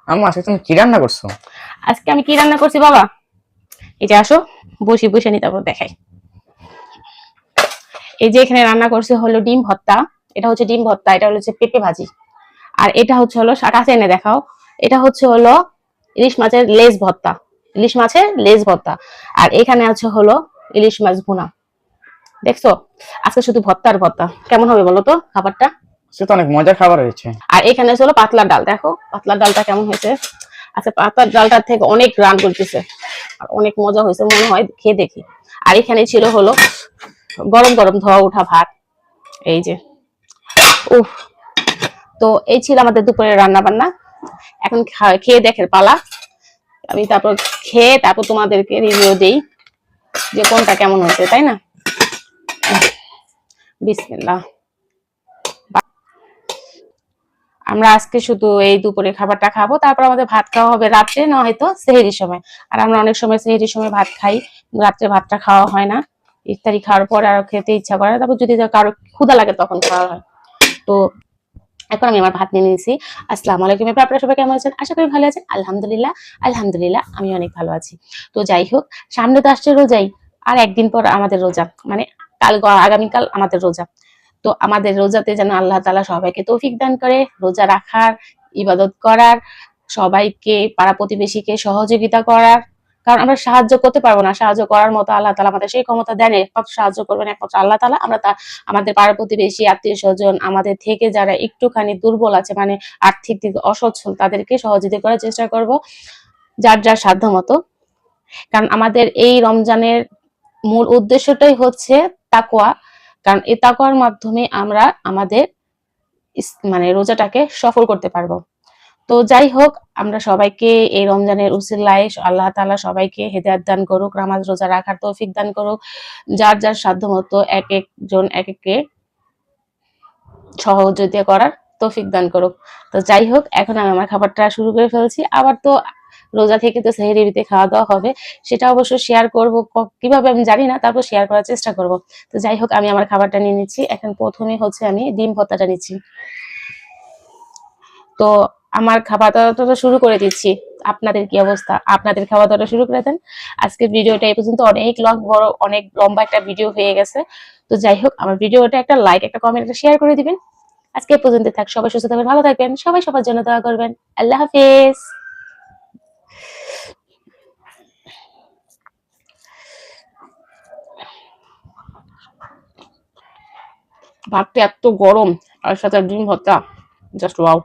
আম্মা আজকে তুমি কি রান্না করছো? আজকে আমি কি রান্না করছি বাবা, এই যে আসো, বসে বসে নি তারপর দেখাই। এই যে এখানে রান্না করছে হলো ডিম ভর্তা। এটা হচ্ছে ডিম ভর্তা, এটা হচ্ছে পেঁপে ভাজি। আর এটা হচ্ছে হলো কাছে এনে দেখাও, এটা হচ্ছে হলো ইলিশ মাছের লেজ ভর্তা। ইলিশ মাছের লেজ ভর্তা। আর এখানে আছে হলো ইলিশ মাছ ভুনা। দেখছো, আজকে শুধু ভর্তা আর ভর্তা, কেমন হবে বলো তো খাবারটা? সে তো অনেক মজার খাবার হয়েছে। আর এখানে হলো পাতলা ডাল, দেখো পাতলা ডালটা কেমন হয়েছে। আচ্ছা, পাতলা ডালটার থেকে অনেক রান করতেছে আর অনেক মজা হয়েছে মনে হয়, খেয়ে দেখি। আর এখানে ছিল হলো গরম গরম ধোয়া ওঠা ভাত। এই যে, উফ। তো এই ছিল আমাদের দুপুরের রান্না বান্না। এখন খেয়ে দেখের পালা। আমি তারপর খেয়ে তারপর তোমাদেরকে রিভিউ দেই যে কোনটা কেমন হয়েছে, তাই না? বিসমিল্লাহ। আমরা আজকে শুধু এই দুপুরে খাবারটা খাবো, তারপর আমাদের ভাত খাওয়া হবে রাত্রে, না হয়তো সেহরির সময়। আর আমরা অনেক সময় সেহরির সময় ভাত খাই, রাত্রে ভাতটা খাওয়া হয় না। ইফতারি খাওয়ার পর আর খেতে ইচ্ছা করে, তারপর যদি কারো ক্ষুধা লাগে তখন খাওয়া হয়। তো এখন আমি আমার ভাত নিয়ে নিয়েছি। আসসালামু আলাইকুম, আপনারা সবাই কেমন আছেন? আশা করি ভালো আছেন। আলহামদুলিল্লাহ, আলহামদুলিল্লাহ আমি অনেক ভালো আছি। তো যাই হোক, সামনে তো আসছে রোজাই। আর একদিন পর আমাদের রোজা, মানে আগামীকাল আমাদের রোজা। তো আমাদের রোজাতে যেন আল্লাহ তাআলা সবাইকে তৌফিক দান করে রোজা রাখার, ইবাদত করার, সবাইকে পাড়া প্রতিবেশীকে সহযোগিতা করার। কারণ আমরা সাহায্য করতে পারবো না, সাহায্য করার মতো আল্লাহ তাআলা আমাদের সেই ক্ষমতা দেন। একমাত্র সাহায্য করবেন একমাত্র আল্লাহ তাআলা। আমরা আমাদের পাড়া প্রতিবেশী, আত্মীয় স্বজন, আমাদের থেকে যারা একটুখানি দুর্বল আছে, মানে আর্থিক দিক অসচ্ছল, তাদেরকে সহযোগিতা করার চেষ্টা করব যার যার সাধ্য মতো। কারণ আমাদের এই রমজানের মূল উদ্দেশ্যটাই হচ্ছে তাকওয়া। কারণ এই তাকওয়ার মাধ্যমে আমরা আমাদের মানে রোজাটাকে সফল করতে পারবো। তো যাই হোক, আমরা সবাইকে এই রমজানের উসিলায় আল্লাহ তাআলা সবাইকে হেদায়েত দান করুক, নামাজ রোজা রাখার তৌফিক দান করুক। যার যার সাধ্য মতো এক একজন এক একে সহযোগিতা করার তৌফিক দান করুক। তো যাই হোক, এখন আমি আমার খাবারটা শুরু করে ফেলছি। আবার তো রোজা থেকে তো সেহরিতে খাওয়া দাওয়া হবে, সেটা অবশ্য শেয়ার করব কিভাবে আমি জানি না, তারপর শেয়ার করার চেষ্টা করব। তো যাই হোক, আমি আমার খাবারটা নিয়ে নিচ্ছি। এখন প্রথমে হচ্ছে আমি ডিম ভর্তাটা নিচ্ছি। তো আমার খাওয়া দাওয়াটা শুরু করে দিচ্ছি। আপনাদের কি অবস্থা? আপনাদের খাওয়া দাওয়াটা শুরু করে দেন। আজকের ভিডিওটা এই পর্যন্ত, অনেক বড় অনেক লম্বা একটা ভিডিও হয়ে গেছে। তো যাই হোক, আমার ভিডিওটা একটা লাইক, একটা কমেন্ট, একটা শেয়ার করে দিবেন। আজকে এই পর্যন্ত থাক। সবাই সুস্থ থাকবেন, ভালো থাকবেন, সবাই সবার জন্য দোয়া করবেন। আল্লাহ হাফেজ। ভাতটা এত গরম, আর সাথে ডিম ভর্তা, জাস্ট ওয়াও।